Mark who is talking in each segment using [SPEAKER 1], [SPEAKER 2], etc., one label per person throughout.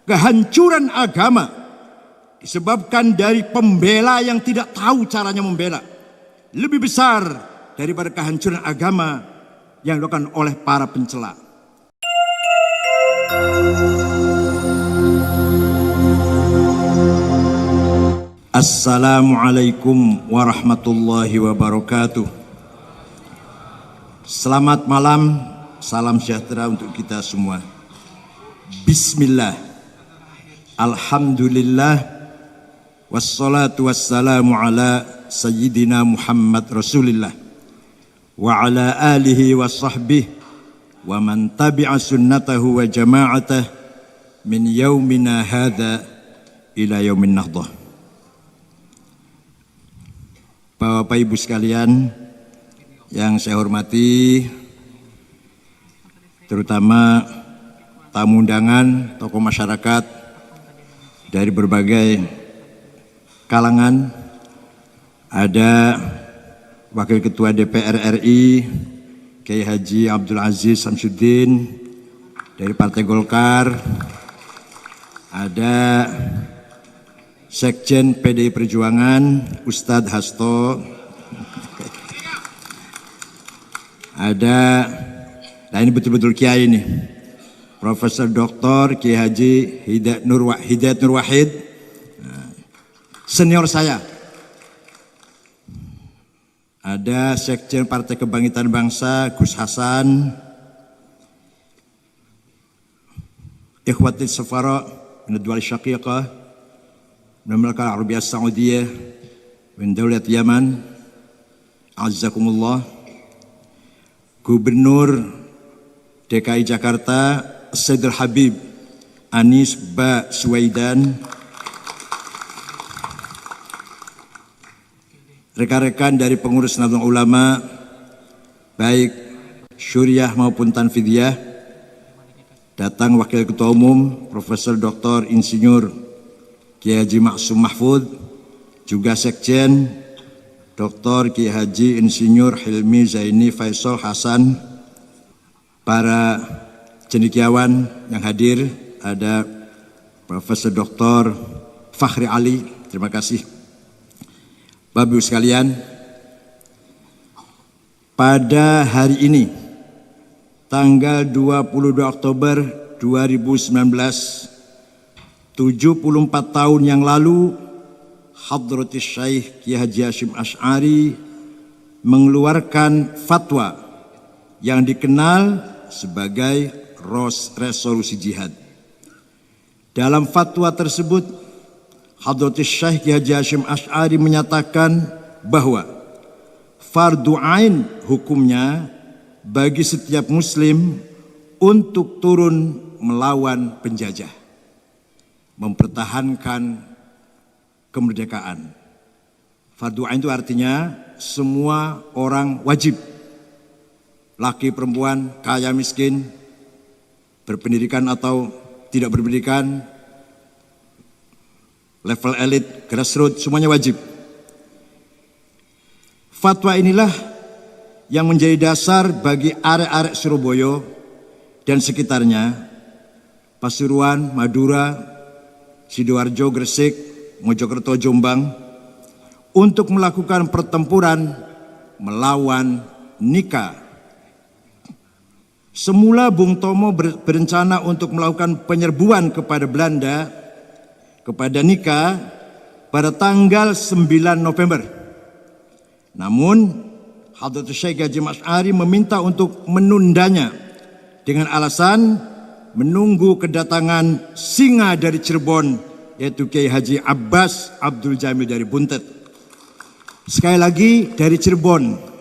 [SPEAKER 1] kehancuran agama disebabkan dari pembela yang tidak tahu caranya membela lebih besar daripada kehancuran agama yang dilakukan oleh para pencela. Assalamualaikum warahmatullahi wabarakatuh. Selamat malam, salam sejahtera untuk kita semua. Bismillah, alhamdulillah, wassalatu wassalamu ala sayyidina Muhammad Rasulillah wa ala alihi wa sahbihi wa man tabi'a sunnatahu wa jama'atah min yaumina hadha ila yaumin nahdah. Bapak Ibu sekalian yang saya hormati, terutama tamu undangan, tokoh masyarakat dari berbagai kalangan. Ada Wakil Ketua DPR RI Kiai Haji Abdul Aziz Samsuddin dari Partai Golkar, ada Sekjen PDI Perjuangan Ustadz Hasto, ada, nah ini betul-betul kiai nih, Profesor Dr. Kiai Haji Hidayat Nur Wahid, senior saya. Ada Sekjen Partai Kebangkitan Bangsa Gus Hasan, Ikhwatul Safara min ad-Dawal Syaqiqah min Mamlakah Arabiyah Saudiyah min Daulat Yaman, azzakumullah. Gubernur DKI Jakarta Sayyidul Habib Anies Baswedan, rekan-rekan dari pengurus Nahdlatul Ulama baik Syuriah maupun Tanfidiyah, datang Wakil Ketua Umum Profesor Dr. Insinyur Kiai Haji Maksum Mahfud, juga Sekjen Dr. Kiai Haji Insinyur Hilmi Zaini Faisal Hasan, para cendekiawan yang hadir, ada Profesor Dr. Fakhri Ali, terima kasih. Bapak Ibu sekalian, pada hari ini tanggal 22 Oktober 2019, 74 tahun yang lalu, Hadratus Syekh Kiai Haji Hasyim Asy'ari mengeluarkan fatwa yang dikenal sebagai resolusi jihad. Dalam fatwa tersebut, Hadratus Syekh Kiai Haji Hasyim Asy'ari menyatakan bahwa fardu ain hukumnya bagi setiap muslim untuk turun melawan penjajah, mempertahankan kemerdekaan. Fardu ain itu artinya semua orang wajib, laki perempuan, kaya miskin, berpendidikan atau tidak berpendidikan, level elit, grassroots, semuanya wajib. Fatwa inilah yang menjadi dasar bagi arek-arek Surabaya dan sekitarnya, Pasuruan, Madura, Sidoarjo, Gresik, Mojokerto, Jombang, untuk melakukan pertempuran melawan Nika. Semula Bung Tomo berencana untuk melakukan penyerbuan kepada Belanda, kepada Nika pada tanggal 9 November. Namun Hadratus Syekh Haji Asy'ari meminta untuk menundanya dengan alasan menunggu kedatangan singa dari Cirebon, yaitu Kiai Haji Abbas Abdul Jamil dari Buntet. Sekali lagi dari Cirebon.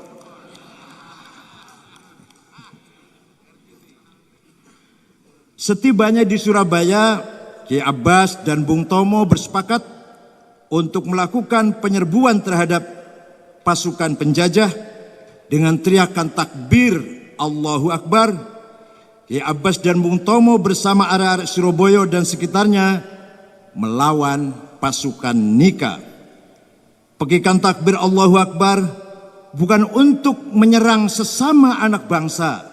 [SPEAKER 1] Setibanya di Surabaya, Kiai Abbas dan Bung Tomo bersepakat untuk melakukan penyerbuan terhadap pasukan penjajah dengan teriakan takbir Allahu Akbar. Kiai Abbas dan Bung Tomo bersama arek-arek Surabaya dan sekitarnya melawan pasukan Nika. Pekikan takbir Allahu Akbar bukan untuk menyerang sesama anak bangsa,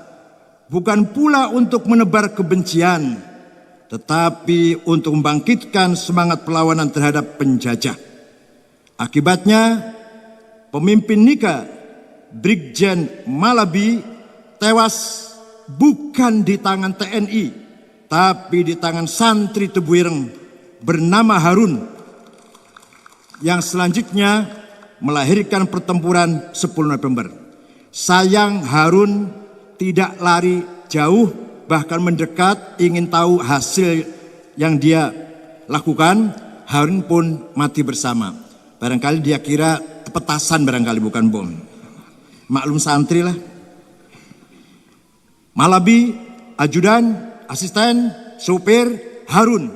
[SPEAKER 1] bukan pula untuk menebar kebencian, tetapi untuk membangkitkan semangat perlawanan terhadap penjajah. Akibatnya, pemimpin Nika, Brigjen Malabi, tewas bukan di tangan TNI, tapi di tangan santri Tebuireng bernama Harun, yang selanjutnya melahirkan pertempuran 10 November. Sayang Harun tidak lari jauh, bahkan mendekat ingin tahu hasil yang dia lakukan. Harun pun mati bersama. Barangkali dia kira petasan, barangkali bukan bom. Maklum santri lah. Malabi, ajudan, asisten, sopir, Harun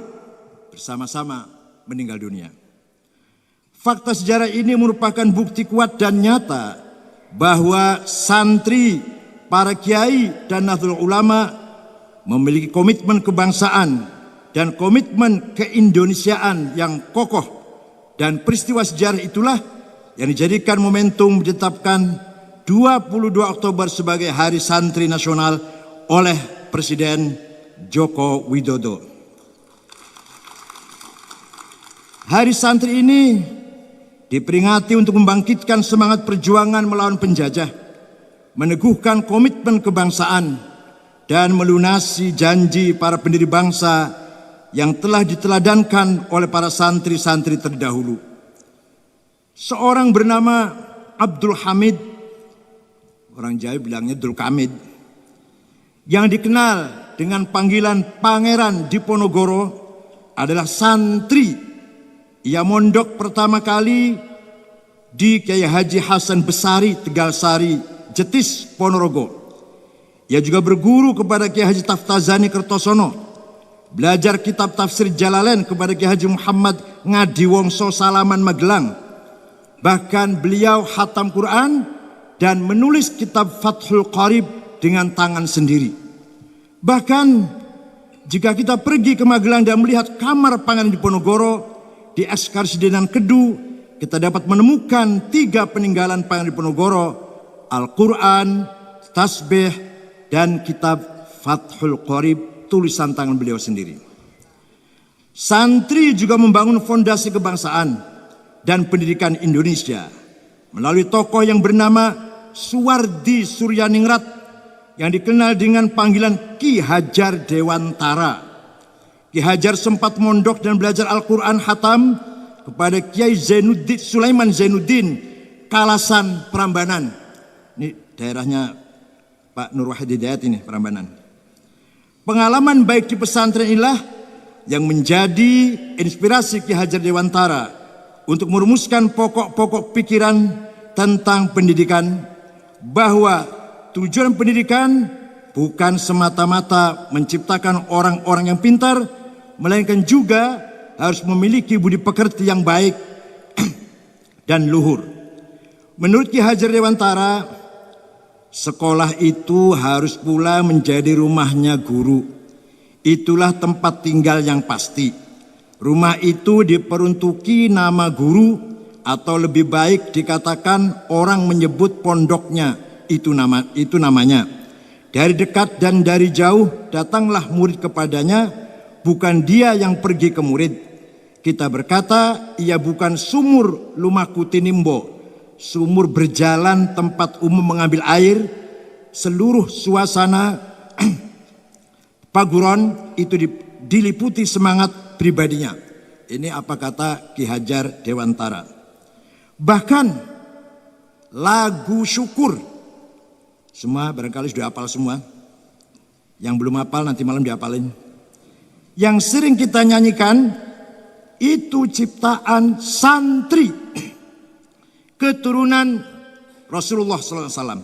[SPEAKER 1] bersama-sama meninggal dunia. Fakta sejarah ini merupakan bukti kuat dan nyata bahwa santri, para kiai dan Nahdlatul Ulama memiliki komitmen kebangsaan dan komitmen keindonesiaan yang kokoh, dan peristiwa sejarah itulah yang dijadikan momentum ditetapkan 22 Oktober sebagai Hari Santri Nasional oleh Presiden Joko Widodo. Hari Santri ini diperingati untuk membangkitkan semangat perjuangan melawan penjajah, meneguhkan komitmen kebangsaan, dan melunasi janji para pendiri bangsa yang telah diteladankan oleh para santri-santri terdahulu. Seorang bernama Abdul Hamid, orang Jawa bilangnya Dul Kamid, yang dikenal dengan panggilan Pangeran Diponegoro, adalah santri. Ia mondok pertama kali di Kiai Haji Hasan Besari, Tegalsari, Jetis, Ponorogo. Ia juga berguru kepada Kiai Haji Taftazani Kertosono, belajar kitab tafsir Jalalain kepada Kiai Haji Muhammad Ngadiwongso Salaman Magelang. Bahkan beliau khatam Quran dan menulis kitab Fathul Qarib dengan tangan sendiri. Bahkan jika kita pergi ke Magelang dan melihat kamar Pangeran Diponegoro di Ekskarsidenan Kedu, kita dapat menemukan 3 peninggalan Pangeran Diponegoro: Al-Quran, tasbih, dan kitab Fathul Qarib tulisan tangan beliau sendiri. Santri juga membangun fondasi kebangsaan dan pendidikan Indonesia melalui tokoh yang bernama Suwardi Suryaningrat, yang dikenal dengan panggilan Ki Hajar Dewantara. Ki Hajar sempat mondok dan belajar Al-Quran khatam kepada Kiai Zainuddin, Sulaiman Zainuddin, Kalasan, Prambanan. Ini daerahnya Pak Nur Wahid Hidayat ini, Prambanan. Pengalaman baik di pesantren inilah yang menjadi inspirasi Ki Hajar Dewantara untuk merumuskan pokok-pokok pikiran tentang pendidikan, bahwa tujuan pendidikan bukan semata-mata menciptakan orang-orang yang pintar, melainkan juga harus memiliki budi pekerti yang baik dan luhur. Menurut Ki Hajar Dewantara, sekolah itu harus pula menjadi rumahnya guru. Itulah tempat tinggal yang pasti. Rumah itu diperuntuki nama guru, atau lebih baik dikatakan orang menyebut pondoknya itu namanya. Dari dekat dan dari jauh datanglah murid kepadanya, bukan dia yang pergi ke murid. Kita berkata, ia bukan sumur lumaku tinimbo, sumur berjalan tempat umum mengambil air. Seluruh suasana paguron itu diliputi semangat pribadinya. Ini apa kata Ki Hajar Dewantara. Bahkan lagu syukur, semua barangkali sudah hafal semua. Yang belum hafal nanti malam dihafalin. Yang sering kita nyanyikan itu ciptaan santri keturunan Rasulullah SAW,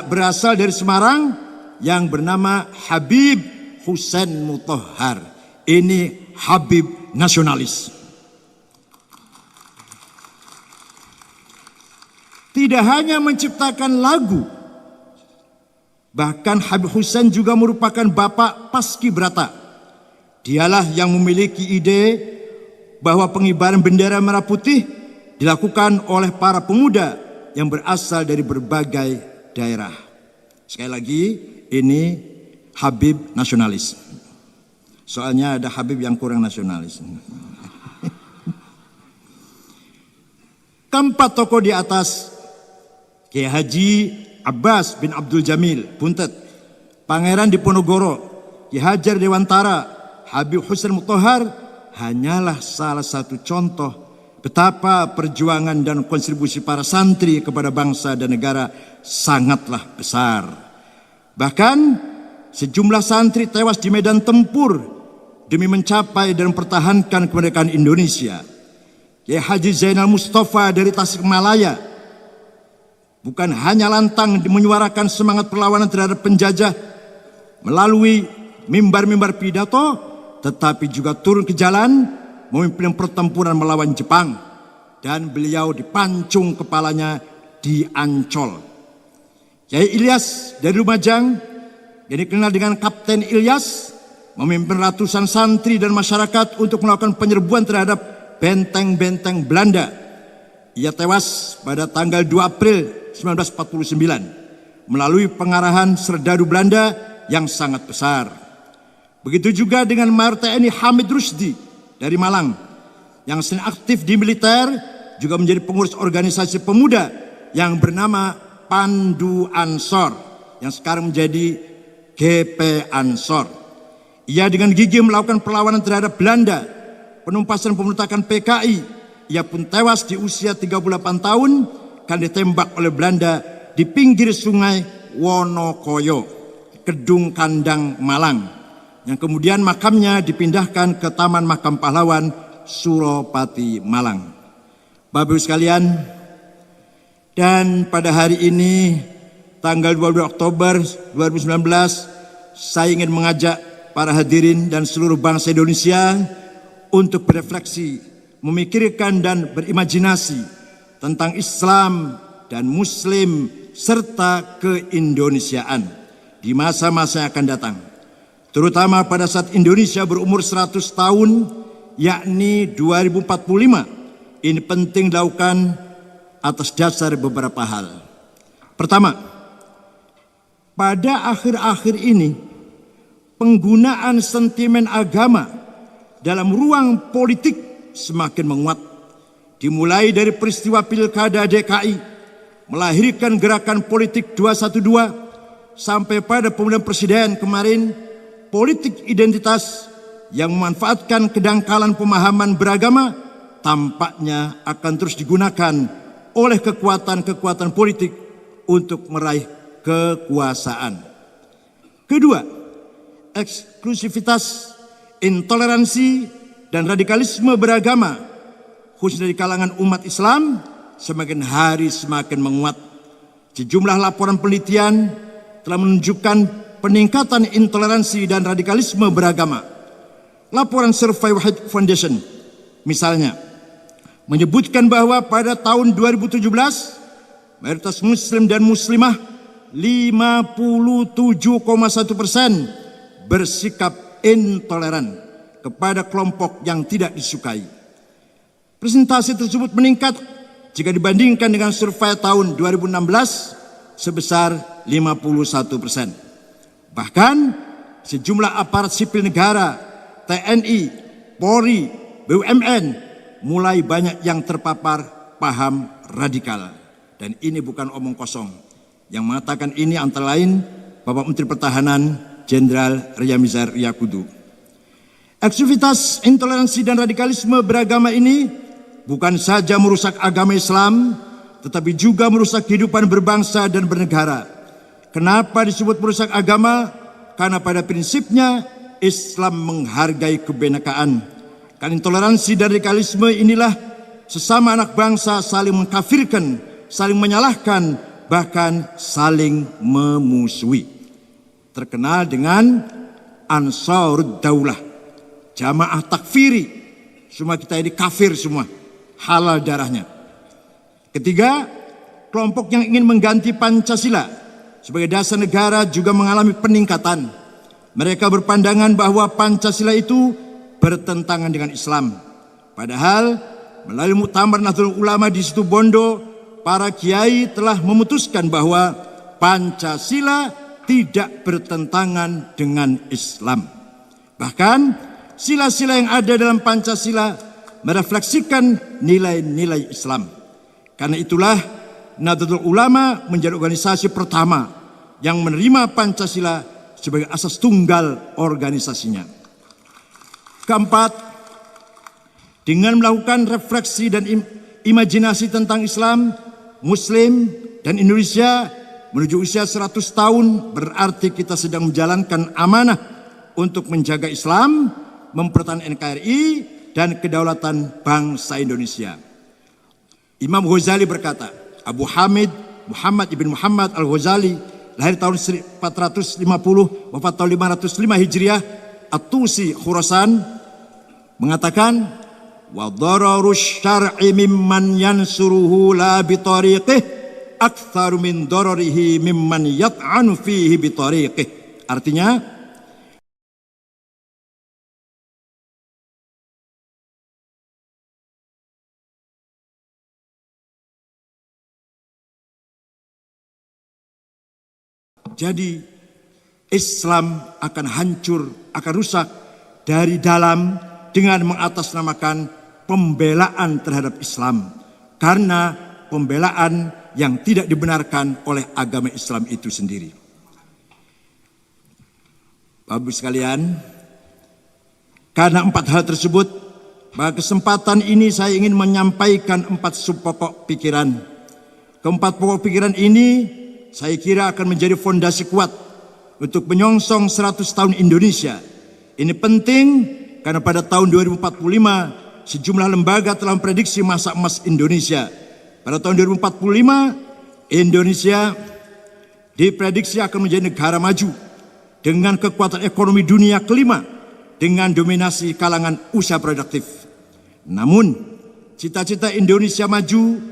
[SPEAKER 1] berasal dari Semarang, yang bernama Habib Husain Mutahhar. Ini Habib nasionalis. Tidak hanya menciptakan lagu, bahkan Habib Husain juga merupakan bapak paskibraka. Dialah yang memiliki ide bahwa pengibaran bendera merah putih dilakukan oleh para pemuda yang berasal dari berbagai daerah. Sekali lagi, ini Habib nasionalis. Soalnya ada Habib yang kurang nasionalis. Keempat tokoh di atas, Kiai Haji Abbas bin Abdul Jamil, Puntet, Pangeran Diponegoro, Ki Hajar Dewantara, Habib Hussein Mutahar, hanyalah salah satu contoh betapa perjuangan dan kontribusi para santri kepada bangsa dan negara sangatlah besar. Bahkan sejumlah santri tewas di medan tempur demi mencapai dan mempertahankan kemerdekaan Indonesia. Kiai Haji Zainal Mustafa dari Tasikmalaya bukan hanya lantang menyuarakan semangat perlawanan terhadap penjajah melalui mimbar-mimbar pidato, tetapi juga turun ke jalan memimpin pertempuran melawan Jepang, dan beliau dipancung kepalanya di Ancol. Kiai Ilyas dari Lumajang, yang dikenal dengan Kapten Ilyas, memimpin ratusan santri dan masyarakat untuk melakukan penyerbuan terhadap benteng-benteng Belanda. Ia tewas pada tanggal 2 April 1949 melalui pengarahan serdadu Belanda yang sangat besar. Begitu juga dengan Mayor TNI Hamid Rusdi dari Malang, yang selain aktif di militer juga menjadi pengurus organisasi pemuda yang bernama Pandu Ansor, yang sekarang menjadi GP Ansor. Ia dengan gigih melakukan perlawanan terhadap Belanda, penumpasan pemberontakan PKI. Ia pun tewas di usia 38 tahun karena ditembak oleh Belanda di pinggir sungai Wonokoyo, Kedung Kandang, Malang, yang kemudian makamnya dipindahkan ke Taman Makam Pahlawan Suropati, Malang. Bapak Ibu sekalian, dan pada hari ini tanggal 22 Oktober 2019 saya ingin mengajak para hadirin dan seluruh bangsa Indonesia untuk berefleksi, memikirkan dan berimajinasi tentang Islam dan Muslim serta keindonesiaan di masa-masa yang akan datang, terutama pada saat Indonesia berumur 100 tahun, yakni 2045. Ini penting dilakukan atas dasar beberapa hal. Pertama, pada akhir-akhir ini penggunaan sentimen agama dalam ruang politik semakin menguat, dimulai dari peristiwa Pilkada DKI melahirkan gerakan politik 212 sampai pada pemilihan presiden kemarin, politik identitas yang memanfaatkan kedangkalan pemahaman beragama tampaknya akan terus digunakan oleh kekuatan-kekuatan politik untuk meraih kekuasaan. Kedua, eksklusivitas, intoleransi, dan radikalisme beragama khususnya di kalangan umat Islam semakin hari semakin menguat. Sejumlah laporan penelitian telah menunjukkan peningkatan intoleransi dan radikalisme beragama. Laporan Survey Wahid Foundation misalnya menyebutkan bahwa pada tahun 2017 mayoritas muslim dan muslimah 57,1% bersikap intoleran kepada kelompok yang tidak disukai. Presentasi tersebut meningkat jika dibandingkan dengan survei tahun 2016 sebesar 51%. Bahkan sejumlah aparat sipil negara, TNI, Polri, BUMN mulai banyak yang terpapar paham radikal. Dan ini bukan omong kosong. Yang mengatakan ini antara lain Bapak Menteri Pertahanan Jenderal Ryamizar Yakudu. Aktivitas intoleransi dan radikalisme beragama ini bukan saja merusak agama Islam, tetapi juga merusak kehidupan berbangsa dan bernegara. Kenapa disebut merusak agama? Karena pada prinsipnya Islam menghargai kebinekaan. Karena intoleransi dan radikalisme inilah sesama anak bangsa saling mengkafirkan, saling menyalahkan, bahkan saling memusuhi. Terkenal dengan Ansarud Daulah, jamaah takfiri. Semua kita ini kafir semua, halal darahnya. Ketiga, kelompok yang ingin mengganti Pancasila sebagai dasar negara juga mengalami peningkatan. Mereka berpandangan bahwa Pancasila itu bertentangan dengan Islam. Padahal melalui Muktamar Nahdlatul Ulama di Situ Bondo, para kiai telah memutuskan bahwa Pancasila tidak bertentangan dengan Islam. Bahkan sila-sila yang ada dalam Pancasila merefleksikan nilai-nilai Islam. Karena itulah Nahdlatul Ulama menjadi organisasi pertama yang menerima Pancasila sebagai asas tunggal organisasinya. Keempat, dengan melakukan refleksi dan imajinasi tentang Islam, Muslim, dan Indonesia menuju usia 100 tahun, berarti kita sedang menjalankan amanah untuk menjaga Islam, mempertahankan NKRI, dan kedaulatan bangsa Indonesia. Imam Ghazali berkata, Abu Hamid Muhammad ibn Muhammad al-Ghazali, lahir tahun 450, wafat tahun 505 Hijriah, At-Tusi, Khurasan, mengatakan, wa dararus syar'i mimman yansuruhu la bitariqih aktsaru min dararihi mimman yat'anu fihi bitariqih. Artinya, jadi Islam akan hancur, akan rusak dari dalam dengan mengatasnamakan pembelaan terhadap Islam. Karena pembelaan yang tidak dibenarkan oleh agama Islam itu sendiri. Bapak Ibu sekalian, karena 4 hal tersebut, pada kesempatan ini saya ingin menyampaikan 4 sub pokok pikiran. Keempat pokok pikiran ini saya kira akan menjadi fondasi kuat untuk menyongsong 100 tahun Indonesia. Ini penting karena pada tahun 2045 sejumlah lembaga telah memprediksi masa emas Indonesia. Pada tahun 2045 Indonesia diprediksi akan menjadi negara maju dengan kekuatan ekonomi dunia kelima dengan dominasi kalangan usaha produktif. Namun cita-cita Indonesia maju,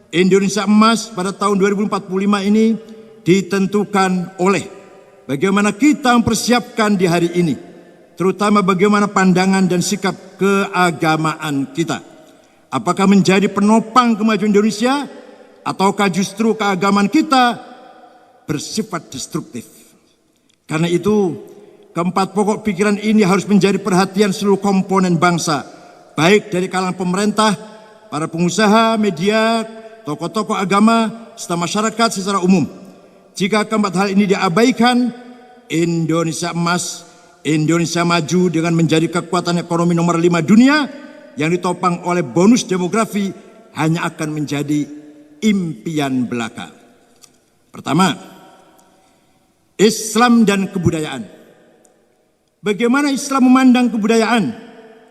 [SPEAKER 1] Indonesia emas pada tahun 2045 ini ditentukan oleh bagaimana kita mempersiapkan di hari ini, terutama bagaimana pandangan dan sikap keagamaan kita. Apakah menjadi penopang kemajuan Indonesia ataukah justru keagamaan kita bersifat destruktif? Karena itu, keempat pokok pikiran ini harus menjadi perhatian seluruh komponen bangsa, baik dari kalangan pemerintah, para pengusaha, media, tokoh-tokoh agama, serta masyarakat secara umum. Jika keempat hal ini diabaikan, Indonesia emas, Indonesia maju dengan menjadi kekuatan ekonomi nomor 5 dunia yang ditopang oleh bonus demografi hanya akan menjadi impian belaka. Pertama, Islam dan kebudayaan. Bagaimana Islam memandang kebudayaan,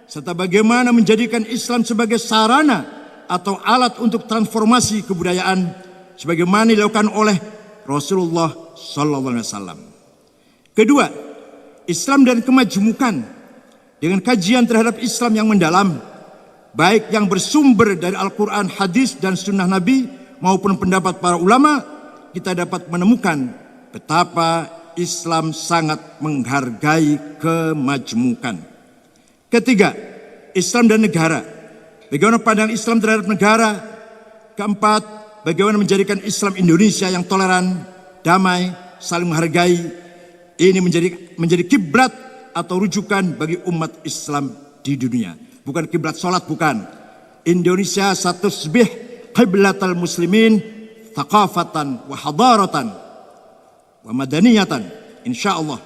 [SPEAKER 1] serta bagaimana menjadikan Islam sebagai sarana atau alat untuk transformasi kebudayaan sebagaimana dilakukan oleh Rasulullah SAW. Kedua, Islam dan kemajmukan dengan kajian terhadap Islam yang mendalam, baik yang bersumber dari Al-Quran, hadis, dan sunnah Nabi maupun pendapat para ulama, kita dapat menemukan betapa Islam sangat menghargai kemajmukan. Ketiga, Islam dan negara. Bagaimana pandangan Islam terhadap negara. Keempat, bagaimana menjadikan Islam Indonesia yang toleran, damai, saling menghargai. Ini menjadi kiblat atau rujukan bagi umat Islam di dunia. Bukan kiblat sholat, bukan. Indonesia satusbih qiblatal muslimin thaqafatan wa hadaratan wa madaniyatan, insyaallah.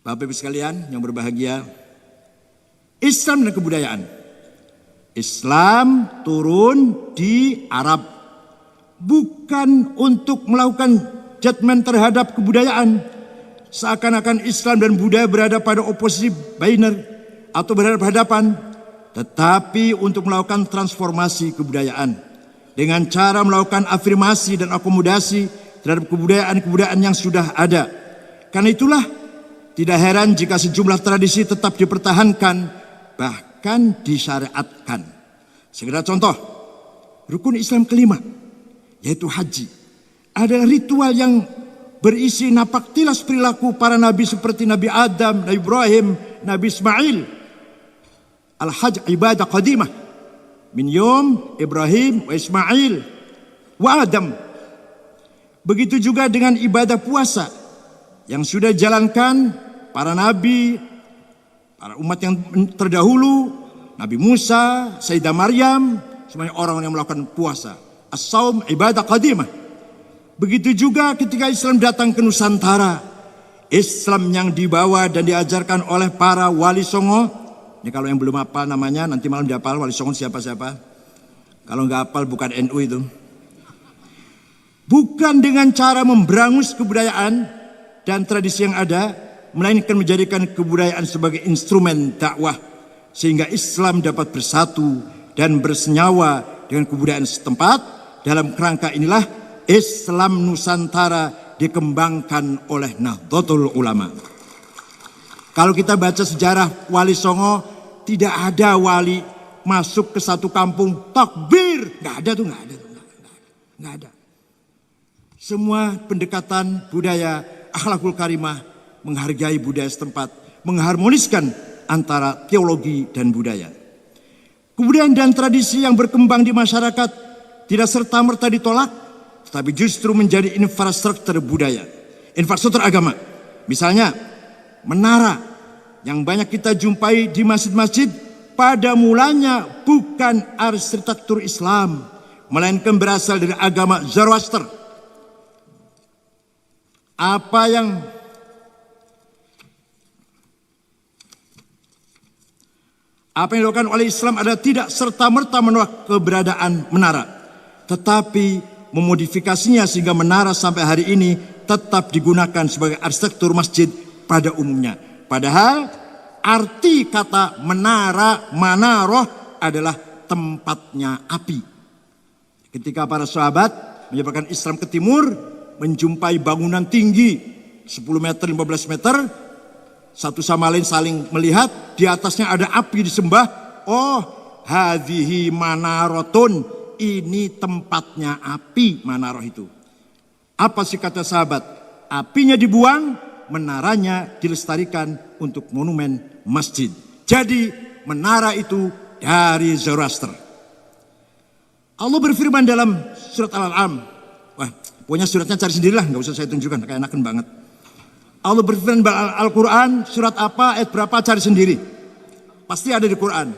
[SPEAKER 1] Bapak Ibu sekalian yang berbahagia, Islam dan kebudayaan. Islam turun di Arab bukan untuk melakukan judgement terhadap kebudayaan, seakan-akan Islam dan budaya berada pada oposisi biner atau berhadapan-hadapan, tetapi untuk melakukan transformasi kebudayaan dengan cara melakukan afirmasi dan akomodasi terhadap kebudayaan-kebudayaan yang sudah ada. Karena itulah tidak heran jika sejumlah tradisi tetap dipertahankan, bahkan disyariatkan. Sekedar contoh, rukun Islam kelima, yaitu haji, adalah ritual yang berisi napaktilas perilaku para nabi seperti Nabi Adam, Nabi Ibrahim, Nabi Ismail. Al-Hajj ibadah qadimah min yom Ibrahim wa Ismail wa Adam. Begitu juga dengan ibadah puasa yang sudah dijalankan para nabi, para umat yang terdahulu, Nabi Musa, Sayyidah Maryam, semuanya orang yang melakukan puasa. As-saum ibadah qadimah. Begitu juga ketika Islam datang ke Nusantara, Islam yang dibawa dan diajarkan oleh para wali songo. Ini kalau yang belum hafal namanya, nanti malam dihafal wali songo siapa-siapa. Kalau nggak hafal bukan NU itu. Bukan dengan cara memberangus kebudayaan dan tradisi yang ada, melainkan menjadikan kebudayaan sebagai instrumen dakwah sehingga Islam dapat bersatu dan bersenyawa dengan kebudayaan setempat. Dalam kerangka inilah Islam Nusantara dikembangkan oleh Nahdlatul Ulama. Kalau kita baca sejarah Wali Songo, tidak ada wali masuk ke satu kampung takbir, nggak ada. Semua pendekatan budaya akhlakul karimah menghargai budaya setempat, mengharmoniskan antara teologi dan budaya. Kebudayaan dan tradisi yang berkembang di masyarakat tidak serta-merta ditolak, tetapi justru menjadi infrastruktur budaya, infrastruktur agama. Misalnya menara yang banyak kita jumpai di masjid-masjid pada mulanya bukan arsitektur Islam, melainkan berasal dari agama Zoroaster. Apa yang dilakukan oleh Islam adalah tidak serta-merta menolak keberadaan menara, tetapi memodifikasinya sehingga menara sampai hari ini tetap digunakan sebagai arsitektur masjid pada umumnya. Padahal arti kata menara, manaroh adalah tempatnya api. Ketika para sahabat menyebarkan Islam ke timur, menjumpai bangunan tinggi 10 meter, 15 meter, satu sama lain saling melihat, di atasnya ada api disembah. Oh, hadhihi manarotun, ini tempatnya api, manaroh itu. Apa sih kata sahabat? Apinya dibuang, menaranya dilestarikan untuk monumen masjid. Jadi menara itu dari Zoroaster. Allah berfirman dalam surat Al-An'am. Wah, pokoknya suratnya cari sendirilah, nggak usah saya tunjukkan, kayak enakan banget. Allah berfirman dalam Al-Quran, surat apa, ayat berapa, cari sendiri. Pasti ada di Quran.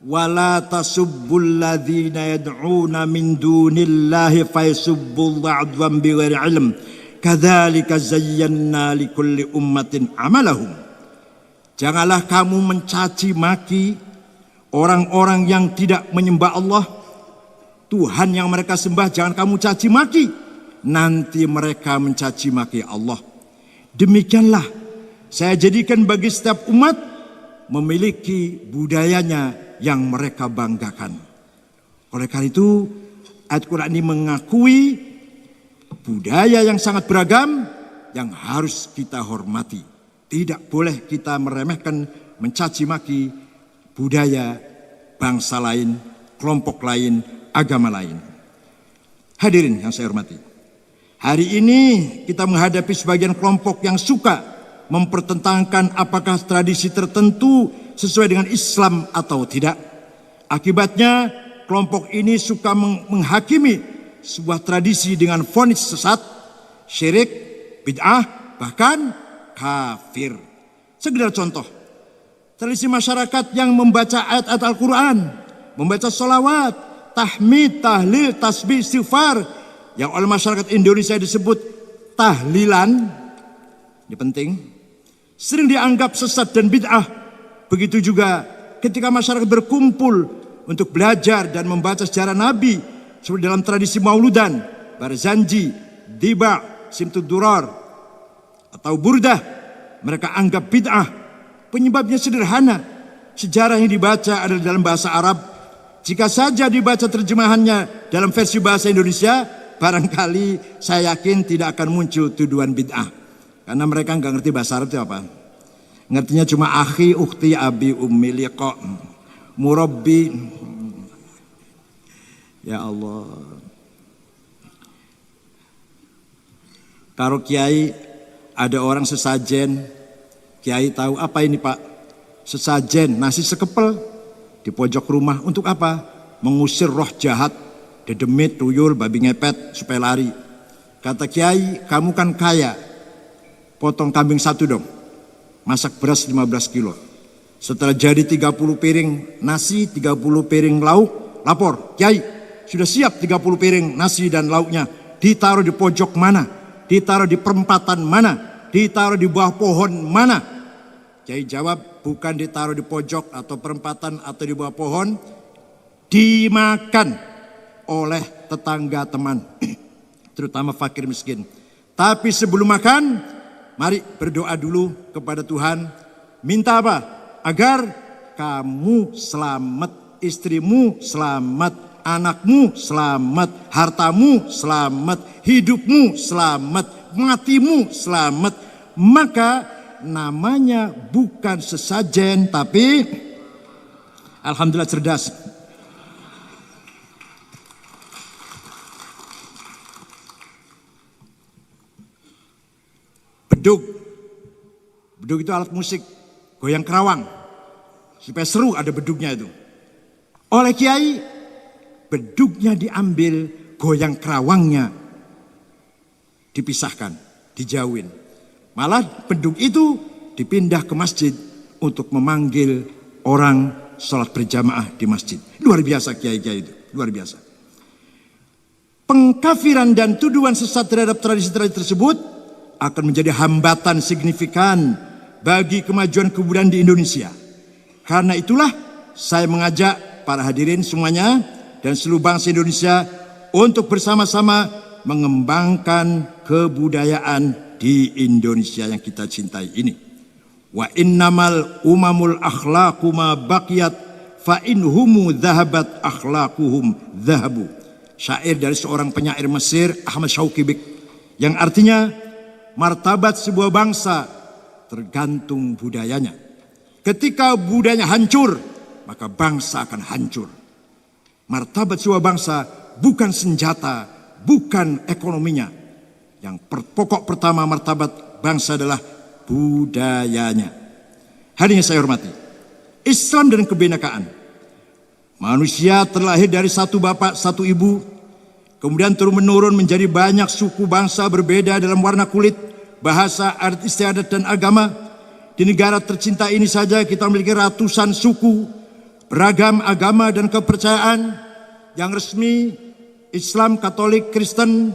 [SPEAKER 1] Wala tasubbul ladzina yad'una min dunillahi fayasubbullaha adwan bighairi ilm. Kadzalika zayyana likulli ummatin amalahum. Janganlah kamu mencaci maki orang-orang yang tidak menyembah Allah. Tuhan yang mereka sembah jangan kamu caci maki. Nanti mereka mencaci maki Allah. Demikianlah saya jadikan bagi setiap umat memiliki budayanya yang mereka banggakan. Oleh karena itu ayat Quran ini mengakui budaya yang sangat beragam yang harus kita hormati. Tidak boleh kita meremehkan, mencaci maki budaya bangsa lain, kelompok lain, agama lain. Hadirin yang saya hormati. Hari ini kita menghadapi sebagian kelompok yang suka mempertentangkan apakah tradisi tertentu sesuai dengan Islam atau tidak. Akibatnya kelompok ini suka menghakimi sebuah tradisi dengan vonis sesat, syirik, bid'ah, bahkan kafir. Sekedar contoh, tradisi masyarakat yang membaca ayat-ayat Al-Quran, membaca sholawat, tahmid, tahlil, tasbih, istighfar, yang oleh masyarakat Indonesia disebut tahlilan, ini penting, sering dianggap sesat dan bid'ah. Begitu juga ketika masyarakat berkumpul untuk belajar dan membaca sejarah Nabi seperti dalam tradisi Mauludan, Barzanji, Diba, Simtud Durar atau Burdah, mereka anggap bid'ah. Penyebabnya sederhana, sejarah yang dibaca adalah dalam bahasa Arab. Jika saja dibaca terjemahannya dalam versi bahasa Indonesia, barangkali saya yakin tidak akan muncul tuduhan bid'ah. Karena mereka nggak ngerti bahasa Arab itu apa. Ngertinya cuma akhi, ukhti, abi, ummi, liqa, murabbi. Ya Allah. Taruh kiai, ada orang sesajen. Kiai tahu apa ini Pak? Sesajen, nasi sekepel di pojok rumah. Untuk apa? Mengusir roh jahat. Dedemit, tuyul, babi ngepet supaya lari. Kata kiai, kamu kan kaya. potong kambing satu dong. Masak beras 15 kilo. Setelah jadi 30 piring nasi, 30 piring lauk, lapor, Kiai sudah siap 30 piring nasi dan lauknya. Ditaruh di pojok mana? Ditaruh di perempatan mana? Ditaruh di bawah pohon mana? Kiai jawab, bukan ditaruh di pojok atau perempatan atau di bawah pohon. Dimakan oleh tetangga teman, terutama fakir miskin. Tapi sebelum makan, mari berdoa dulu kepada Tuhan. Minta apa? Agar kamu selamat, istrimu selamat, anakmu selamat, hartamu selamat, hidupmu selamat, matimu selamat. Maka namanya bukan sesajen, tapi alhamdulillah cerdas. Bedug. Bedug itu alat musik, goyang kerawang. Supaya seru ada bedugnya itu. Oleh Kiai, bedugnya diambil, goyang kerawangnya dipisahkan, dijauhin. Malah bedug itu dipindah ke masjid untuk memanggil orang sholat berjamaah di masjid. Luar biasa Kiai-Kiai itu, luar biasa. Pengkafiran dan tuduhan sesat terhadap tradisi-tradisi tersebut akan menjadi hambatan signifikan bagi kemajuan kebudayaan di Indonesia. Karena itulah saya mengajak para hadirin semuanya dan seluruh bangsa Indonesia untuk bersama-sama mengembangkan kebudayaan di Indonesia yang kita cintai ini. Wa innamal umamul akhlaqu ma baqiyat fa inhumu dhahabat akhlaquhum dhahabu. Syair dari seorang penyair Mesir, Ahmad Shauqi, yang artinya martabat sebuah bangsa tergantung budayanya. Ketika budayanya hancur, maka bangsa akan hancur. Martabat sebuah bangsa bukan senjata, bukan ekonominya. Yang pokok pertama martabat bangsa adalah budayanya. Hadirin saya hormati, Islam dan kebinekaan. Manusia terlahir dari satu bapak, satu ibu, kemudian turun menurun menjadi banyak suku bangsa berbeda dalam warna kulit, bahasa, adat istiadat dan agama. Di negara tercinta ini saja kita memiliki ratusan suku, beragam agama dan kepercayaan yang resmi, Islam, Katolik, Kristen,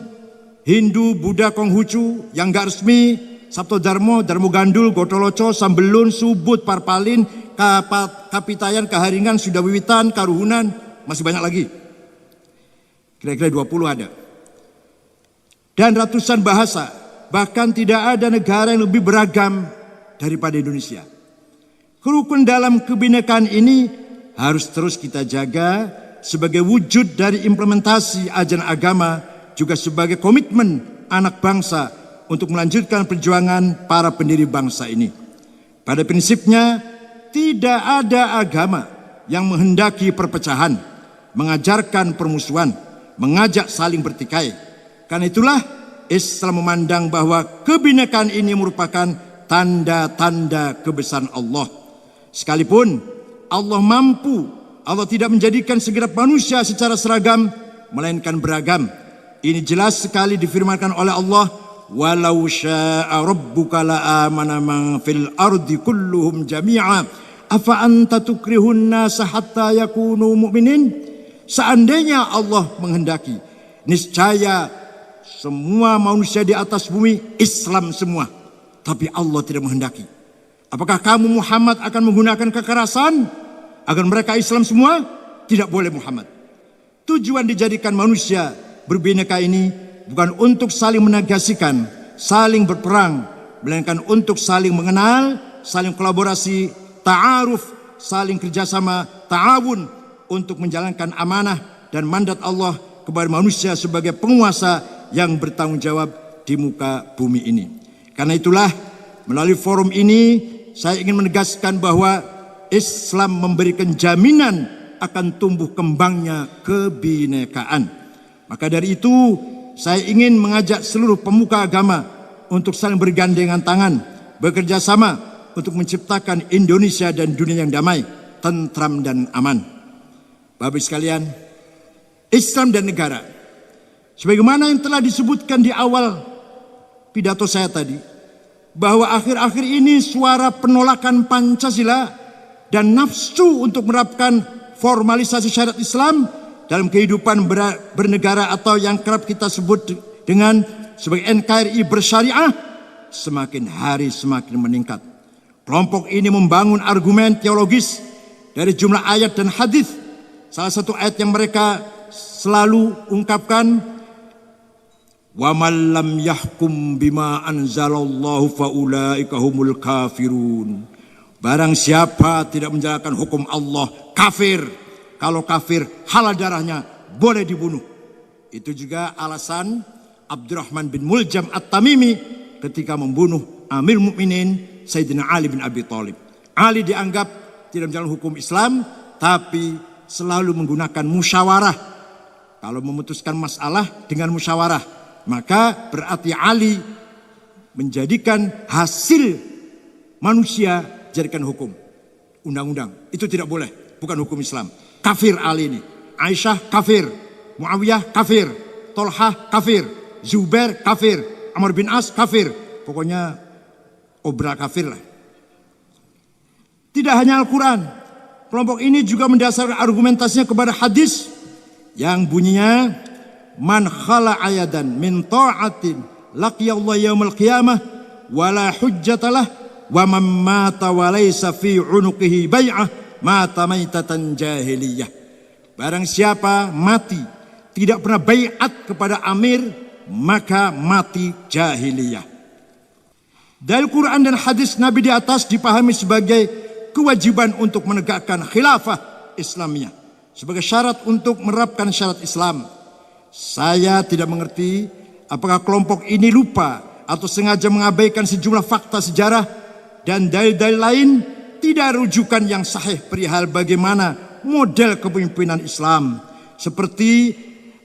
[SPEAKER 1] Hindu, Buddha, Konghucu. Yang gak resmi, Sabto Dharma, Dharma Gandul, Gotoloco, Sambelun, Subut, Parpalin, Kapitayan, Kaharingan, Sudawiwitan, Karuhunan, masih banyak lagi. Kira-kira 20 ada. Dan ratusan bahasa, bahkan tidak ada negara yang lebih beragam daripada Indonesia. Rukun dalam kebinekaan ini harus terus kita jaga sebagai wujud dari implementasi ajaran agama, juga sebagai komitmen anak bangsa untuk melanjutkan perjuangan para pendiri bangsa ini. Pada prinsipnya, tidak ada agama yang menghendaki perpecahan, mengajarkan permusuhan, mengajak saling bertikai. Karena itulah Islam memandang bahwa kebinekaan ini merupakan tanda-tanda kebesaran Allah. Sekalipun Allah mampu, Allah tidak menjadikan segenap manusia secara seragam, melainkan beragam. Ini jelas sekali difirmankan oleh Allah, walau syaa rabbuka la amana man fil ardi kulluhum jami'a afa anta tukrihun nasa hatta yakunu mu'minin. Seandainya Allah menghendaki, niscaya semua manusia di atas bumi Islam semua. Tapi Allah tidak menghendaki. Apakah kamu Muhammad akan menggunakan kekerasan agar mereka Islam semua? Tidak boleh Muhammad. Tujuan dijadikan manusia berbineka ini bukan untuk saling menegasikan, saling berperang, melainkan untuk saling mengenal, saling kolaborasi, ta'aruf, saling kerjasama, ta'awun, untuk menjalankan amanah dan mandat Allah kepada manusia sebagai penguasa yang bertanggung jawab di muka bumi ini. Karena itulah melalui forum ini saya ingin menegaskan bahwa Islam memberikan jaminan akan tumbuh kembangnya kebinekaan. Maka dari itu saya ingin mengajak seluruh pemuka agama untuk saling bergandengan tangan, bekerja sama untuk menciptakan Indonesia dan dunia yang damai, tentram dan aman. Bapak Ibu sekalian, Islam dan negara, sebagaimana yang telah disebutkan di awal pidato saya tadi, bahwa akhir-akhir ini suara penolakan Pancasila dan nafsu untuk menerapkan formalisasi syariat Islam dalam kehidupan bernegara atau yang kerap kita sebut dengan sebagai NKRI bersyariah semakin hari semakin meningkat. Kelompok ini membangun argumen teologis dari jumlah ayat dan hadis. Salah satu ayat yang mereka selalu ungkapkan, wa man lam yahkum bima anzalallahu faulaika humul kafirun. Barang siapa tidak menjalankan hukum Allah kafir. Kalau kafir halal darahnya, boleh dibunuh. Itu juga alasan Abdurrahman bin Muljam At-Tamimi ketika membunuh Amir Mukminin Sayyidina Ali bin Abi Thalib. Ali dianggap tidak menjalankan hukum Islam, tapi selalu menggunakan musyawarah. Kalau memutuskan masalah dengan musyawarah, maka berarti Ali menjadikan hasil manusia jadikan hukum. Undang-undang. Itu tidak boleh. Bukan hukum Islam. Kafir Ali ini. Aisyah kafir. Muawiyah kafir. Tolhah kafir. Zubair kafir. Amr bin As kafir. Pokoknya obra kafir lah. Tidak hanya Al-Quran. Kelompok ini juga mendasarkan argumentasinya kepada hadis yang bunyinya, man khala ayadan min ta'atin laqiyallahu yaumal qiyamah wala hujjatalah wa man mata wa laysa fi unuqihi bai'ah mata maitatan jahiliyah. Barang siapa mati tidak pernah bai'at kepada amir, maka mati jahiliyah. Dari Quran dan hadis Nabi di atas dipahami sebagai kewajiban untuk menegakkan khilafah Islamiyah sebagai syarat untuk menerapkan syariat Islam. Saya tidak mengerti apakah kelompok ini lupa atau sengaja mengabaikan sejumlah fakta sejarah dan dalil-dalil lain, tidak rujukan yang sahih perihal bagaimana model kepemimpinan Islam, seperti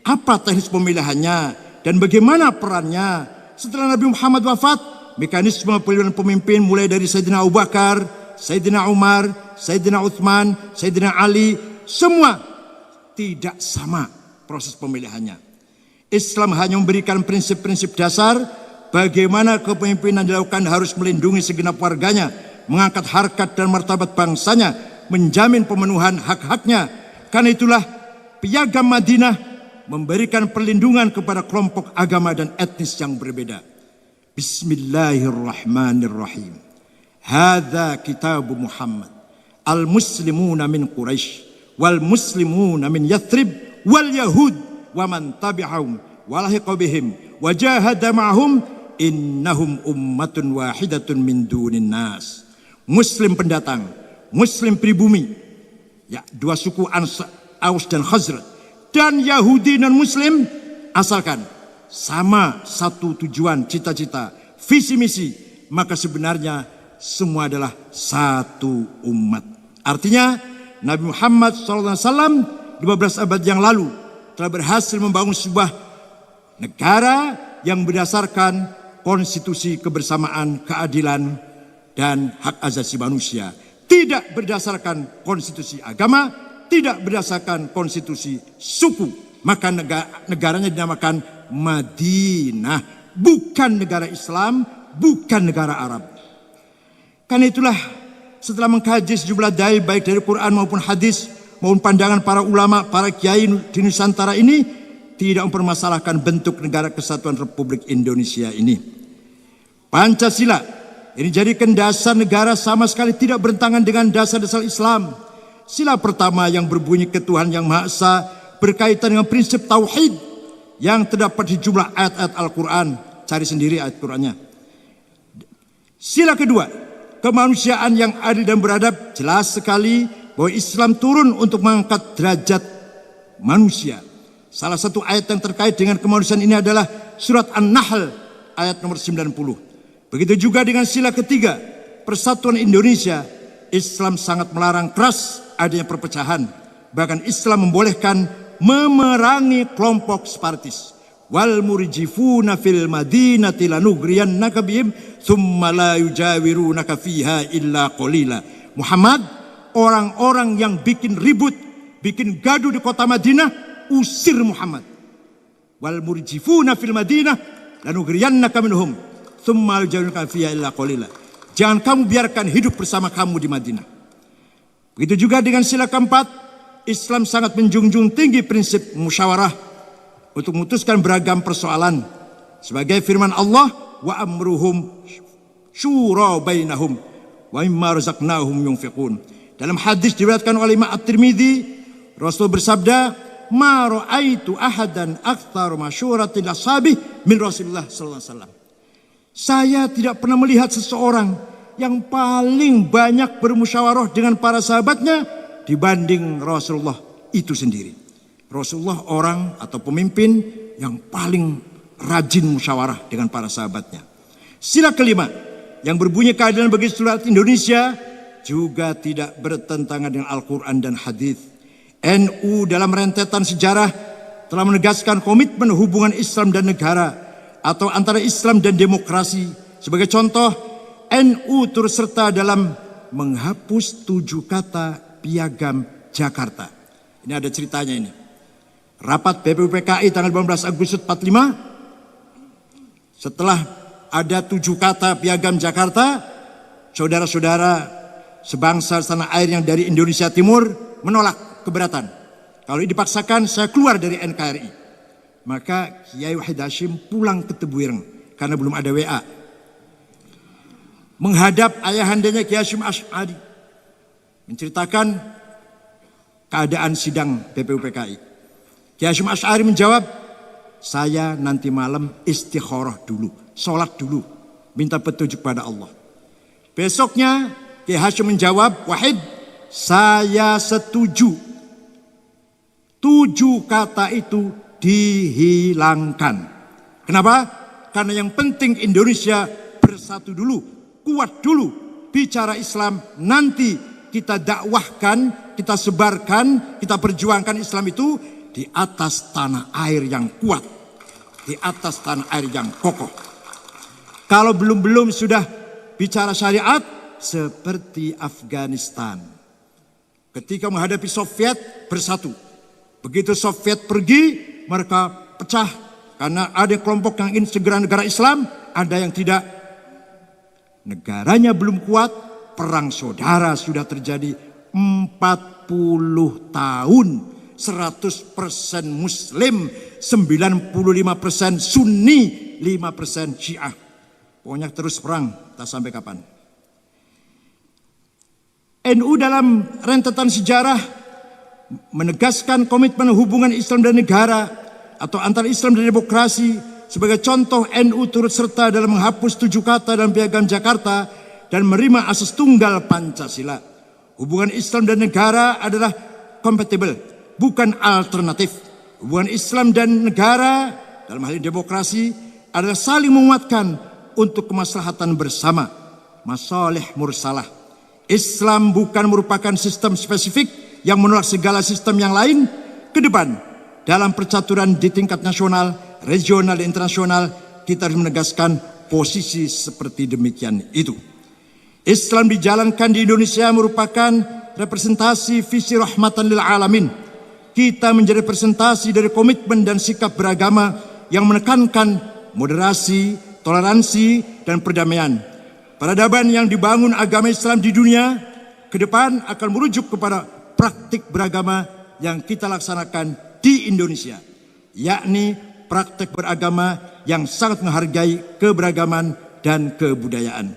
[SPEAKER 1] apa teknis pemilihannya dan bagaimana perannya setelah Nabi Muhammad wafat. Mekanisme pemilihan pemimpin mulai dari Sayyidina Abu Bakar, Sayyidina Umar, Sayyidina Uthman, Sayyidina Ali, semua tidak sama proses pemilihannya. Islam hanya memberikan prinsip-prinsip dasar bagaimana kepemimpinan dilakukan, harus melindungi segenap warganya, mengangkat harkat dan martabat bangsanya, menjamin pemenuhan hak-haknya. Karena itulah Piagam Madinah memberikan perlindungan kepada kelompok agama dan etnis yang berbeda. Bismillahirrahmanirrahim. Hadza kitabu Muhammad. Al-muslimuna min Quraisy wal muslimuna min Yathrib wal Yahud wa man tabi'ahum wa lahiqa bihim wa jahada ma'hum innahum ummatun wahidatun min dunin nas. Muslim pendatang, muslim pribumi, ya, dua suku Aus dan Khazraj, dan Yahudi non muslim, asalkan sama satu tujuan, cita-cita, visi misi, maka sebenarnya semua adalah satu umat. Artinya Nabi Muhammad SAW 15 abad yang lalu telah berhasil membangun sebuah negara yang berdasarkan konstitusi kebersamaan, keadilan, dan hak asasi manusia. Tidak berdasarkan konstitusi agama, tidak berdasarkan konstitusi suku. Maka negaranya dinamakan Madinah, bukan negara Islam, bukan negara Arab. Karena itulah setelah mengkaji sejumlah dalil baik dari Quran maupun hadis maupun pandangan para ulama, para kiai di Nusantara ini, tidak mempermasalahkan bentuk negara kesatuan Republik Indonesia ini. Pancasila ini dijadikan dasar negara sama sekali tidak bertentangan dengan dasar-dasar Islam. Sila pertama yang berbunyi ketuhanan yang Maha Esa berkaitan dengan prinsip tauhid yang terdapat di jumlah ayat-ayat Al-Quran. Cari sendiri ayat Qurannya. Sila kedua, kemanusiaan yang adil dan beradab. Jelas sekali bahwa Islam turun untuk mengangkat derajat manusia. Salah satu ayat yang terkait dengan kemanusiaan ini adalah surat An-Nahl ayat nomor 90. Begitu juga dengan sila ketiga, persatuan Indonesia. Islam sangat melarang keras adanya perpecahan. Bahkan Islam membolehkan memerangi kelompok separatis. Wal murjifuna fil madinati lanugriyannaka bihim thumma la yujawirunaka fiha illa qalila. Muhammad, orang-orang yang bikin ribut, bikin gaduh di kota Madinah, usir Muhammad. Wal murjifuna fil madinah lanugriyannaka minhum tsumma yujawiruna fiha illa qalila. Jangan kamu biarkan hidup bersama kamu di Madinah. Begitu juga dengan sila keempat, Islam sangat menjunjung tinggi prinsip musyawarah untuk memutuskan beragam persoalan. Sebagai firman Allah, wa amruhum syura bainahum wa mimma razaqnahum yunfiqun. Dalam hadis diriwayatkan oleh Imam At-Tirmidzi, Rasul bersabda, ma ra'aitu ahadan aktsara masyuratil ashabi min Rasulullah sallallahu alaihi wasallam. Saya tidak pernah melihat seseorang yang paling banyak bermusyawarah dengan para sahabatnya dibanding Rasulullah itu sendiri. Rasulullah orang atau pemimpin yang paling rajin musyawarah dengan para sahabatnya. Sila kelima yang berbunyi keadilan bagi seluruh rakyat Indonesia juga tidak bertentangan dengan Al-Quran dan hadis. NU dalam rentetan sejarah telah menegaskan komitmen hubungan Islam dan negara atau antara Islam dan demokrasi. Sebagai contoh, NU turut serta dalam menghapus 7 kata piagam Jakarta. Ini ada ceritanya ini. Rapat BPUPKI tanggal 15 Agustus 45, setelah ada 7 kata piagam Jakarta, saudara-saudara sebangsa tanah air yang dari Indonesia Timur menolak, keberatan. Kalau dipaksakan saya keluar dari NKRI. Maka Kiai Wahid Hashim pulang ke Tebuireng karena belum ada WA. Menghadap ayahandanya Kiai Hashim Asy'ari, menceritakan keadaan sidang BPUPKI. Kiai Hashim Asy'ari menjawab, saya nanti malam istikharah dulu, sholat dulu, minta petunjuk pada Allah. Besoknya Kiai Hashim menjawab, Wahid, saya setuju 7 kata itu dihilangkan. Kenapa? Karena yang penting Indonesia bersatu dulu, kuat dulu, bicara Islam, nanti kita dakwahkan, kita sebarkan, kita perjuangkan Islam itu di atas tanah air yang kuat, di atas tanah air yang kokoh. Kalau belum sudah bicara syariat seperti Afghanistan. Ketika menghadapi Soviet bersatu. Begitu Soviet pergi, mereka pecah karena ada kelompok yang ingin segera negara Islam, ada yang tidak. Negaranya belum kuat, perang saudara sudah terjadi 40 tahun. 100% Muslim, 95% Sunni, 5% Syiah. Pokoknya terus perang, tak sampai kapan. NU dalam rentetan sejarah menegaskan komitmen hubungan Islam dan negara atau antara Islam dan demokrasi. Sebagai contoh, NU turut serta dalam menghapus 7 kata dalam piagam Jakarta dan menerima asas tunggal Pancasila. Hubungan Islam dan negara adalah kompatibel, bukan alternatif. Hubungan Islam dan negara dalam hal ini demokrasi adalah saling menguatkan untuk kemaslahatan bersama, masalih mursalah. Islam bukan merupakan sistem spesifik yang menolak segala sistem yang lain. Ke depan dalam percaturan di tingkat nasional, regional, dan internasional, kita harus menegaskan posisi seperti demikian itu. Islam dijalankan di Indonesia merupakan representasi visi rahmatan lil alamin. Kita menjadi representasi dari komitmen dan sikap beragama yang menekankan moderasi, toleransi, dan perdamaian. Peradaban yang dibangun agama Islam di dunia ke depan akan merujuk kepada praktik beragama yang kita laksanakan di Indonesia, yakni praktik beragama yang sangat menghargai keberagaman dan kebudayaan.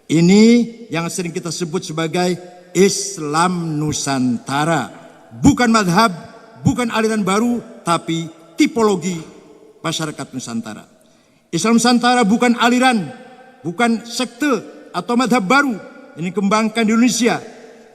[SPEAKER 1] Ini yang sering kita sebut sebagai Islam Nusantara, bukan madhab, bukan aliran baru, tapi tipologi masyarakat Nusantara. Islam Nusantara bukan aliran, bukan sekte atau madhab baru yang dikembangkan di Indonesia.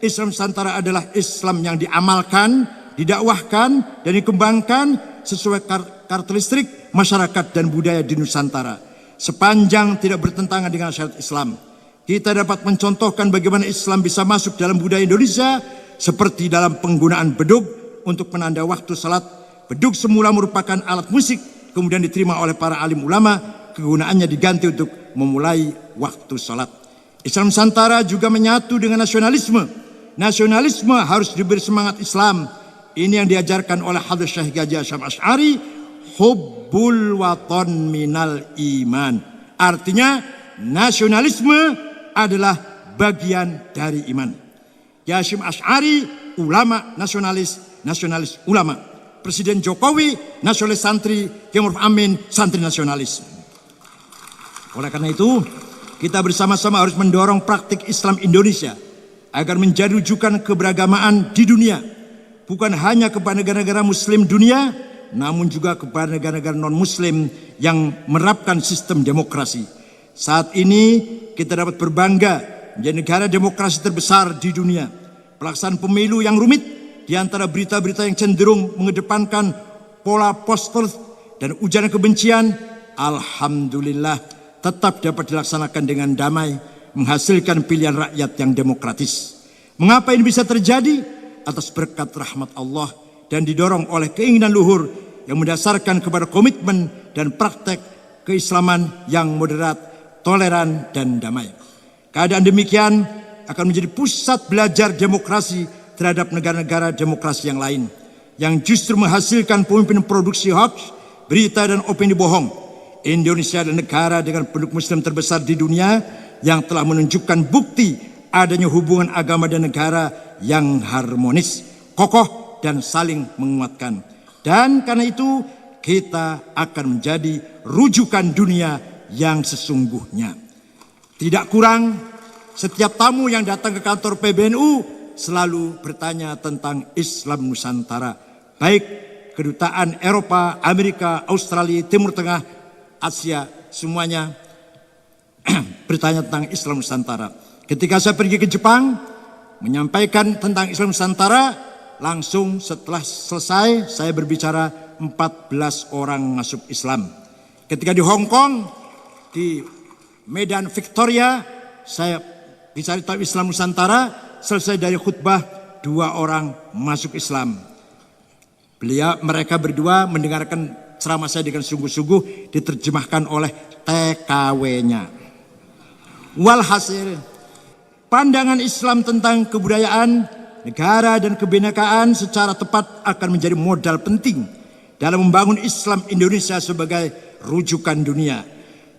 [SPEAKER 1] Islam Nusantara adalah Islam yang diamalkan, didakwahkan, dan dikembangkan sesuai karakteristik masyarakat dan budaya di Nusantara. Sepanjang tidak bertentangan dengan syariat Islam, kita dapat mencontohkan bagaimana Islam bisa masuk dalam budaya Indonesia, seperti dalam penggunaan bedug untuk penanda waktu salat. Bedug semula merupakan alat musik, kemudian diterima oleh para alim ulama, kegunaannya diganti untuk memulai waktu salat. Islam Nusantara juga menyatu dengan nasionalisme. Nasionalisme harus diberi semangat Islam. Ini yang diajarkan oleh Hadrat Syekh Haji Hashim Asy'ari, hubbul waton minal iman. Artinya nasionalisme adalah bagian dari iman. Ki Hasyim Asy'ari, ulama nasionalis, nasionalis ulama. Presiden Jokowi, nasionalis santri, Ki Ma'ruf Amin, santri nasionalis. Oleh karena itu, kita bersama-sama harus mendorong praktik Islam Indonesia agar menjadi rujukan keberagamaan di dunia. Bukan hanya kepada negara-negara muslim dunia, namun juga kepada negara-negara non-muslim yang menerapkan sistem demokrasi. Saat ini kita dapat berbangga menjadi negara demokrasi terbesar di dunia. Pelaksanaan pemilu yang rumit di antara berita-berita yang cenderung mengedepankan pola post-truth dan ujaran kebencian, alhamdulillah tetap dapat dilaksanakan dengan damai, menghasilkan pilihan rakyat yang demokratis. Mengapa ini bisa terjadi? Atas berkat rahmat Allah dan didorong oleh keinginan luhur yang mendasarkan kepada komitmen dan praktek keislaman yang moderat, toleran, dan damai. Keadaan demikian akan menjadi pusat belajar demokrasi terhadap negara-negara demokrasi yang lain, yang justru menghasilkan pemimpin produksi hoax, berita, dan opini bohong. Indonesia adalah negara dengan penduduk muslim terbesar di dunia yang telah menunjukkan bukti adanya hubungan agama dan negara yang harmonis, kokoh, dan saling menguatkan. Dan karena itu kita akan menjadi rujukan dunia yang sesungguhnya. Tidak kurang, setiap tamu yang datang ke kantor PBNU selalu bertanya tentang Islam Nusantara. Baik kedutaan Eropa, Amerika, Australia, Timur Tengah, Asia, semuanya bertanya tentang Islam Nusantara. Ketika saya pergi ke Jepang, menyampaikan tentang Islam Nusantara, langsung setelah selesai saya berbicara 14 orang masuk Islam. Ketika di Hong Kong, di Medan Victoria, saya bicara tentang Islam Nusantara, selesai dari khutbah 2 orang masuk Islam. Mereka berdua mendengarkan ceramah saya dengan sungguh-sungguh, diterjemahkan oleh TKW-nya. Walhasil, pandangan Islam tentang kebudayaan, negara, dan kebinekaan secara tepat akan menjadi modal penting dalam membangun Islam Indonesia sebagai rujukan dunia.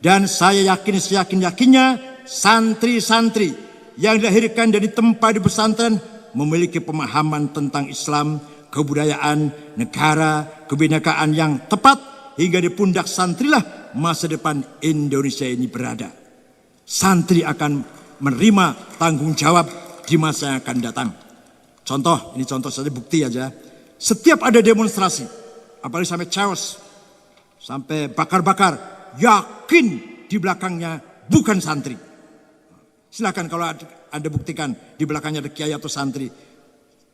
[SPEAKER 1] Dan saya yakin, seyakin-yakinnya, santri-santri yang dilahirkan dan ditempa di pesantren memiliki pemahaman tentang Islam, kebudayaan, negara, kebinekaan yang tepat, hingga di pundak santrilah masa depan Indonesia ini berada. Santri akan menerima tanggung jawab di masa yang akan datang. Contoh, ini contoh saja, bukti aja. Setiap ada demonstrasi, apalagi sampai chaos, sampai bakar-bakar, yakin di belakangnya bukan santri. Silakan kalau Anda buktikan di belakangnya ada kiai atau santri,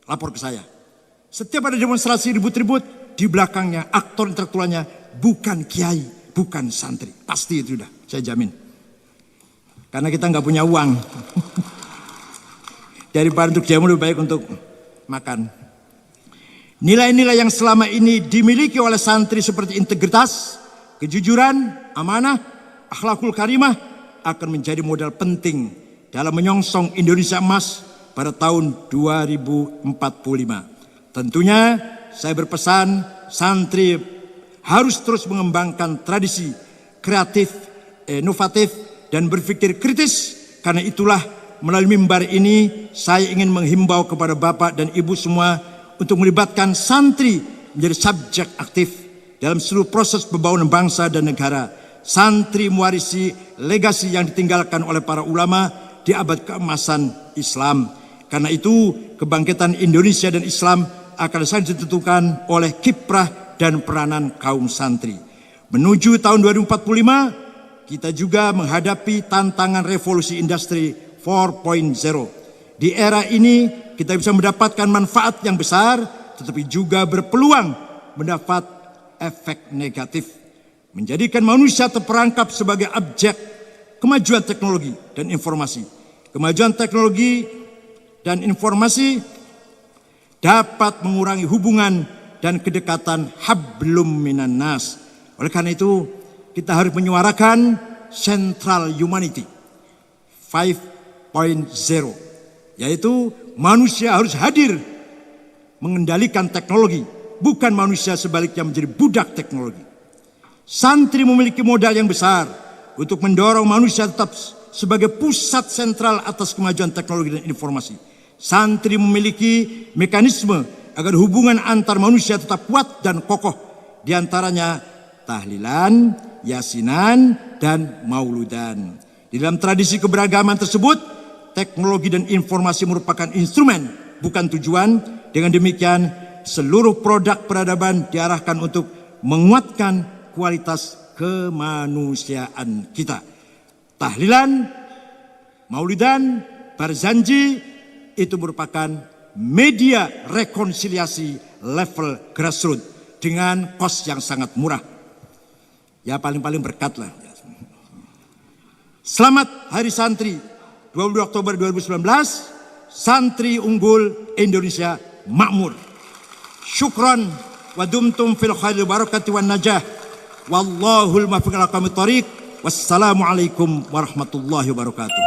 [SPEAKER 1] lapor ke saya. Setiap ada demonstrasi ribut-ribut, di belakangnya aktor intelektualnya bukan kiai, bukan santri. Pasti itu sudah, saya jamin. Karena kita nggak punya uang. Daripada untuk jamu lebih baik untuk makan. Nilai-nilai yang selama ini dimiliki oleh santri seperti integritas, kejujuran, amanah, akhlakul karimah akan menjadi modal penting dalam menyongsong Indonesia emas pada tahun 2045. Tentunya saya berpesan santri harus terus mengembangkan tradisi kreatif, inovatif, dan berpikir kritis. Karena itulah melalui mimbar ini saya ingin menghimbau kepada Bapak dan Ibu semua untuk melibatkan santri menjadi subjek aktif dalam seluruh proses pembangunan bangsa dan negara. Santri mewarisi legasi yang ditinggalkan oleh para ulama di abad keemasan Islam. Karena itu kebangkitan Indonesia dan Islam akan sangat ditentukan oleh kiprah dan peranan kaum santri. Menuju tahun 2045, kita juga menghadapi tantangan revolusi industri 4.0. Di era ini kita bisa mendapatkan manfaat yang besar, tetapi juga berpeluang mendapat efek negatif. Menjadikan manusia terperangkap sebagai objek kemajuan teknologi dan informasi. Kemajuan teknologi dan informasi dapat mengurangi hubungan dan kedekatan hablum minan nas. Oleh karena itu, kita harus menyuarakan Central Humanity 5.0, yaitu manusia harus hadir mengendalikan teknologi, bukan manusia sebaliknya menjadi budak teknologi. Santri memiliki modal yang besar untuk mendorong manusia tetap sebagai pusat sentral atas kemajuan teknologi dan informasi. Santri memiliki mekanisme agar hubungan antar manusia tetap kuat dan kokoh. Di antaranya tahlilan, yasinan, dan mauludan. Di dalam tradisi keberagaman tersebut, teknologi dan informasi merupakan instrumen, bukan tujuan. Dengan demikian, seluruh produk peradaban diarahkan untuk menguatkan kualitas kemanusiaan kita. Tahlilan, maulidan, barzanji itu merupakan media rekonsiliasi level grassroots dengan kos yang sangat murah. Ya paling-paling berkat lah. Selamat Hari Santri 22 Oktober 2019. Santri unggul Indonesia makmur. Syukran wa dumtum fil khairi barakati wan najah. Wallahul muwaffiq ila aqwamit thoriq. Wassalamualaikum warahmatullahi wabarakatuh.